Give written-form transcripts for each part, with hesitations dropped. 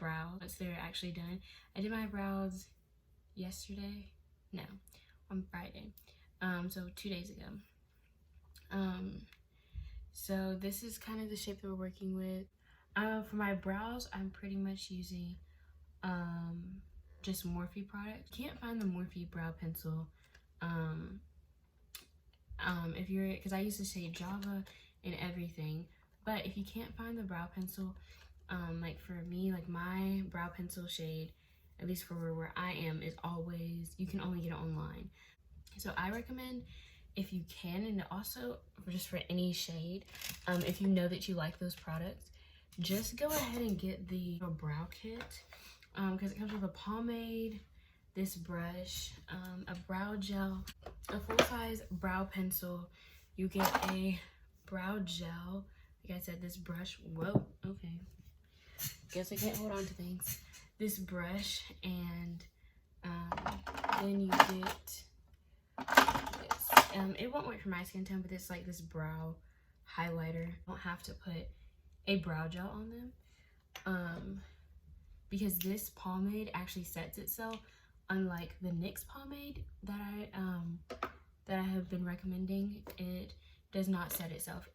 brows once they're actually done. I did my brows yesterday, no, on Friday, so 2 days ago. So this is kind of the shape that we're working with. For my brows, I'm pretty much using just Morphe products. Can't find the Morphe brow pencil if you're, because I used to say Java and everything, but if you can't find the brow pencil, like for me, like my brow pencil shade, at least for where I am, is always, you can only get it online. So I recommend, if you can, and also just for any shade, if you know that you like those products, just go ahead and get the brow kit, because it comes with a pomade, this brush, a brow gel, a full-size brow pencil. You get a brow gel, like I said, this brush, whoa, okay, guess I can't hold on to things, this brush, and then you get this. It won't work for my skin tone, but it's like this brow highlighter. You don't have to put a brow gel on them, because this pomade actually sets itself, unlike the NYX pomade that I have been recommending. It does not set itself.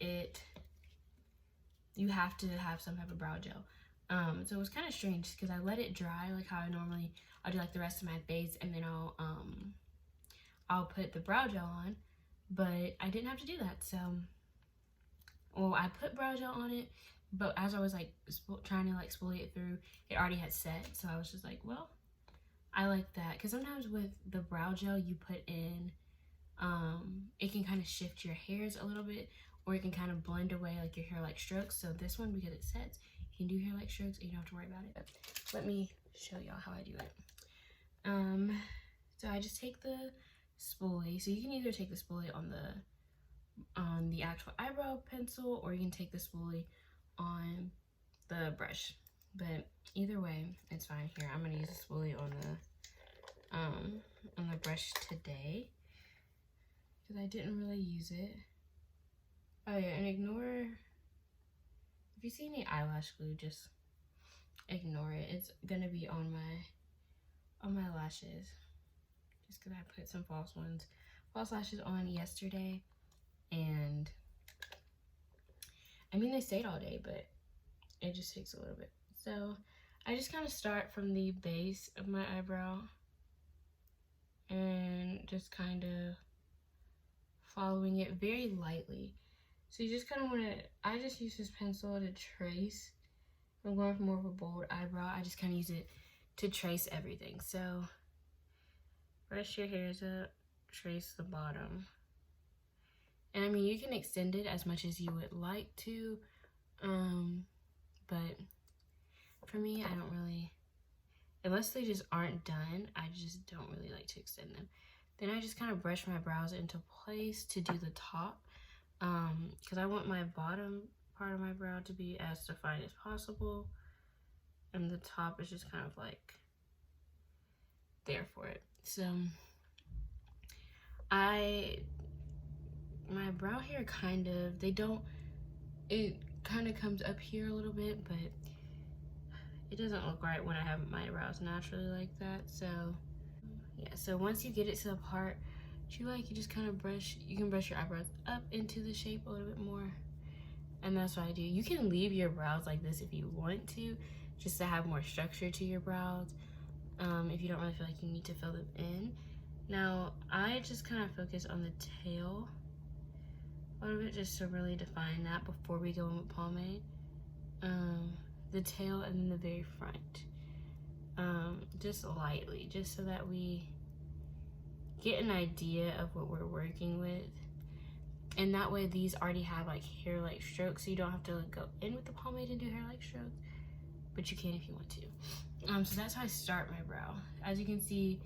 You have to have some type of brow gel. So it was kind of strange because I let it dry like how I'll do like the rest of my face, and then I'll put the brow gel on, but I didn't have to do that. So, well, I put brow gel on it, but as I was like trying to like exfoliate it through, it already had set. So I was just like, well, I like that, because sometimes with the brow gel you put in, it can kind of shift your hairs a little bit, or it can kind of blend away like your hair-like strokes. So this one, because it sets, you can do hair-like strokes and you don't have to worry about it. But let me show y'all how I do it. So I just take the spoolie. So you can either take the spoolie on the actual eyebrow pencil, or you can take the spoolie on the brush. But either way, it's fine. Here, I'm gonna use the spoolie on the brush today, because I didn't really use it. Oh yeah, and ignore, if you see any eyelash glue, just ignore it. It's gonna be on my lashes, just because I put some false lashes on yesterday, and I mean they stayed all day, but it just takes a little bit. So I just kind of start from the base of my eyebrow and just kind of following it very lightly. So you just kind of want to, I just use this pencil to trace. I'm going for more of a bold eyebrow. I just kind of use it to trace everything. So brush your hairs up, trace the bottom. And I mean, you can extend it as much as you would like to, but for me, I don't really, unless they just aren't done, I just don't really like to extend them. Then I just kind of brush my brows into place to do the top, because I want my bottom part of my brow to be as defined as possible, and the top is just kind of like there for it. So my brow hair kind of, it kind of comes up here a little bit, but it doesn't look right when I have my brows naturally like that. So yeah, so once you get it to the part that you like, you just kind of brush, you can brush your eyebrows up into the shape a little bit more, and that's what I do. You can leave your brows like this if you want to, just to have more structure to your brows, if you don't really feel like you need to fill them in. Now I just kind of focus on the tail a little bit, just to really define that before we go in with pomade. The tail and then the very front, just lightly, just so that we get an idea of what we're working with. And that way these already have like hair-like strokes, so you don't have to like, go in with the pomade and do hair-like strokes, but you can if you want to. So that's how I start my brow. As you can see,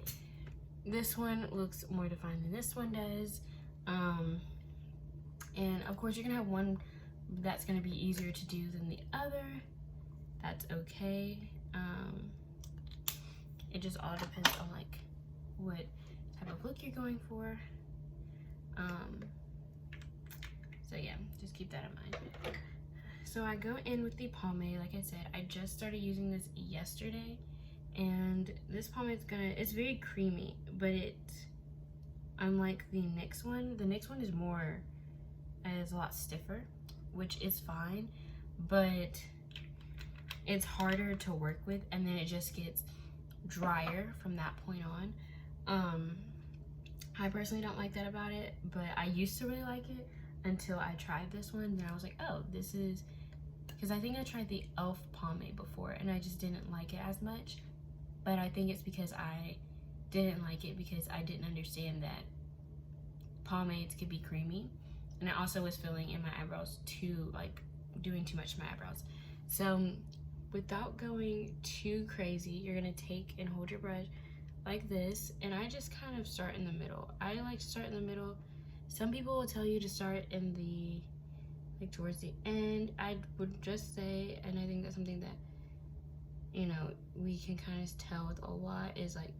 this one looks more defined than this one does. And of course you're gonna have one that's gonna be easier to do than the other. That's okay. It just all depends on like what type of look you're going for. So yeah, just keep that in mind. So I go in with the pomade. Like I said, I just started using this yesterday, and this pomade's it's very creamy, but unlike the NYX one, the NYX one is a lot stiffer, which is fine, but it's harder to work with, and then it just gets drier from that point on. I personally don't like that about it, but I used to really like it until I tried this one. Then I was like, oh, this is, because I think I tried the e.l.f. pomade before and I just didn't like it as much, but I think it's because I didn't like it because I didn't understand that pomades could be creamy, and I also was filling in my eyebrows too, like doing too much to my eyebrows. So without going too crazy, you're gonna take and hold your brush like this, and I just kind of start in the middle. I like to start in the middle. Some people will tell you to start in the, like towards the end. I would just say, and I think that's something that, you know, we can kind of tell with a lot, is like,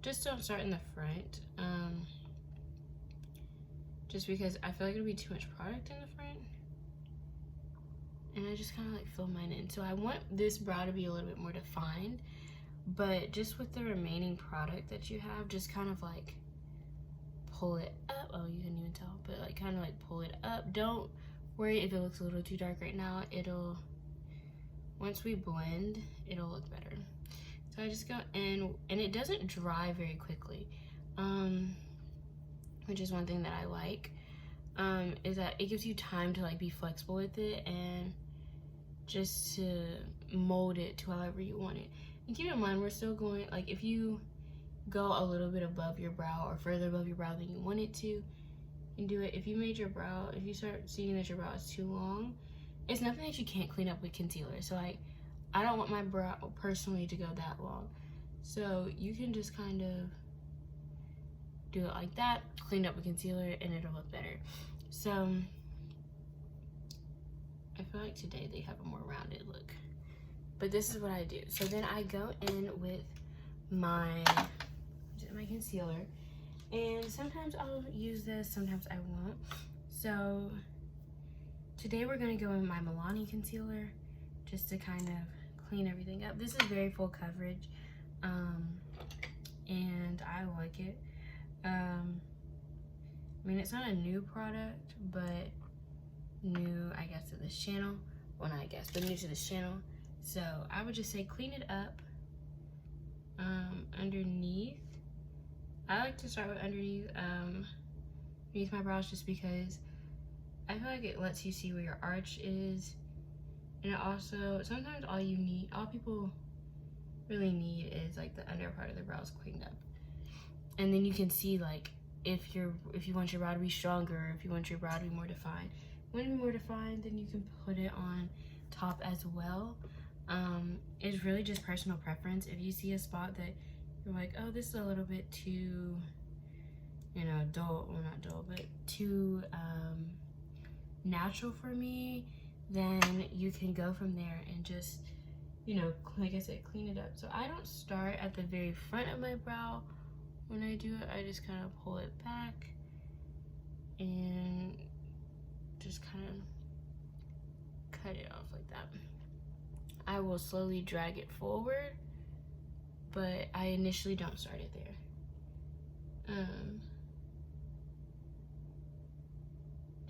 just don't start in the front. Just because I feel like it'll be too much product in the front. And I just kind of like fill mine in. So I want this brow to be a little bit more defined, but just with the remaining product that you have, just kind of like pull it up. Oh, you couldn't even tell, but like kind of like pull it up. Don't worry if it looks a little too dark right now. Once we blend, it'll look better. So I just go in, and it doesn't dry very quickly, which is one thing that I like, is that it gives you time to like be flexible with it and just to mold it to however you want it. And keep in mind, we're still going, like if you go a little bit above your brow or further above your brow than you want it to, you can do it. If you start seeing that your brow is too long, it's nothing that you can't clean up with concealer. So like, I don't want my brow personally to go that long. So you can just kind of do it like that, clean up with concealer, and it'll look better. So I feel like today they have a more rounded look, but this is what I do. So then I go in with my concealer, and sometimes I'll use this, sometimes I won't. So today we're gonna go in my Milani concealer just to kind of clean everything up. This is very full coverage, and I like it. I mean, it's not a new product, but new, I guess, to this channel. Well, not I guess, but new to this channel. So I would just say clean it up underneath. I like to start with underneath my brows, just because I feel like it lets you see where your arch is, and it also, sometimes all people really need is like the under part of the brows cleaned up, and then you can see like if you want your brow to be stronger, if you want your brow to be more defined. When it's more defined, then you can put it on top as well. It's really just personal preference. If you see a spot that you're like, oh, this is a little bit too, you know, dull, well not dull, but too natural for me, then you can go from there and just, you know, like I said, clean it up. So I don't start at the very front of my brow. When I do it, I just kind of pull it back and just kind of cut it off like that. I will slowly drag it forward, but I initially don't start it there.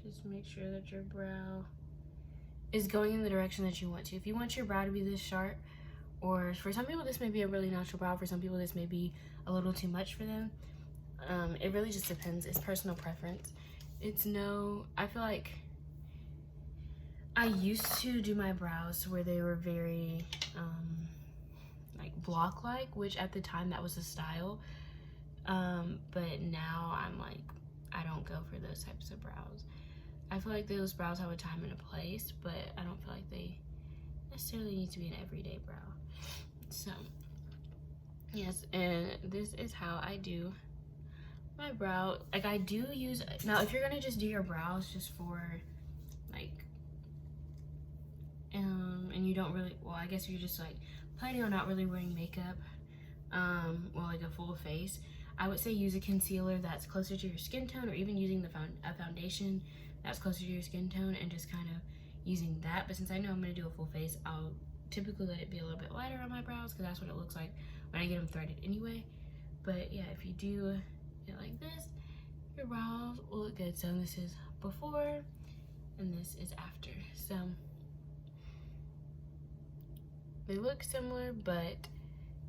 Just make sure that your brow is going in the direction that you want to. If you want your brow to be this sharp, or for some people this may be a really natural brow, for some people this may be a little too much for them. It really just depends. It's personal preference. I feel like I used to do my brows where they were very like block-like, which at the time that was the style. But now I'm like, I don't go for those types of brows. I feel like those brows have a time and a place, but I don't feel like they necessarily need to be an everyday brow. So yes, and this is how I do my brow. Like I do use, now if you're gonna just do your brows just for like, and you don't really, well I guess you're just like planning on not really wearing makeup, well like a full face, I would say use a concealer that's closer to your skin tone, or even using a foundation that's closer to your skin tone, and just kind of using that. But since I know I'm going to do a full face, I'll typically let it be a little bit lighter on my brows because that's what it looks like when I get them threaded anyway. But yeah, if you do it like this, your brows will look good. So this is before and this is after. So they look similar, but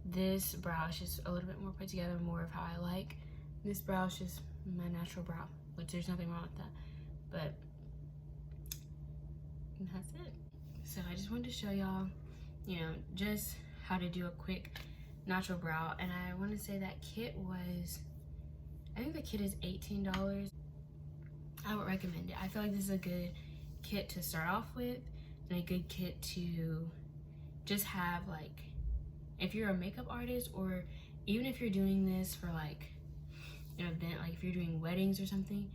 this brow is just a little bit more put together, more of how I like. This brow is just my natural brow, which there's nothing wrong with that. But that's it. So I just wanted to show y'all, you know, just how to do a quick natural brow. And I want to say that kit was, I think the kit is $18. I would recommend it. I feel like this is a good kit to start off with and a good kit to just have, like, if you're a makeup artist, or even if you're doing this for like an event, like if you're doing weddings or something,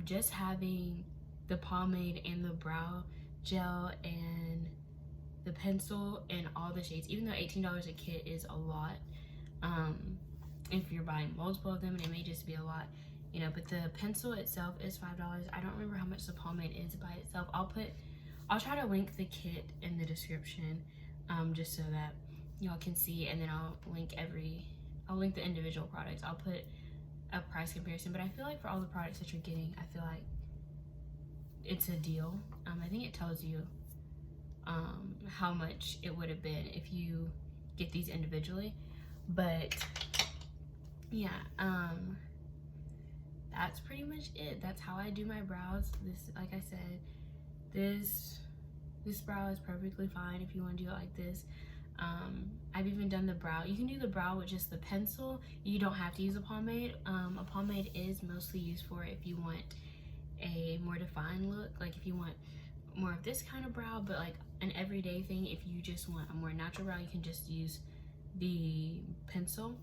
just having the pomade and the brow gel and the pencil and all the shades, even though $18 a kit is a lot, if you're buying multiple of them, and it may just be a lot, you know, but the pencil itself is $5. I don't remember how much the pomade is by itself. I'll try to link the kit in the description, just so that y'all can see, and then I'll link the individual products. I'll put a price comparison, but I feel like for all the products that you're getting, I feel like it's a deal. I think it tells you how much it would have been if you get these individually. But yeah, that's pretty much it. That's how I do my brows. This, like I said, this brow is perfectly fine if you want to do it like this. I've even done the brow. You can do the brow with just the pencil. You don't have to use a pomade. A pomade is mostly used for if you want a more defined look, like if you want more of this kind of brow, but like an everyday thing, if you just want a more natural brow, you can just use the pencil.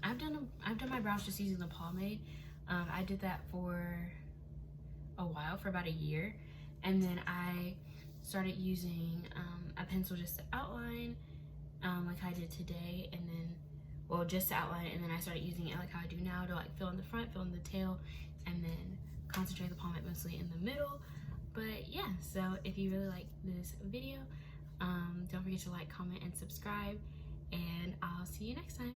I've done my brows just using the pomade. I did that for a while, for about a year, and then I started using a pencil just to outline, like I did today, and then, well, just to outline it, and then I started using it like how I do now to like fill in the front, fill in the tail, and then concentrate the pomade mostly in the middle. But yeah, so if you really like this video, don't forget to like, comment, and subscribe, and I'll see you next time.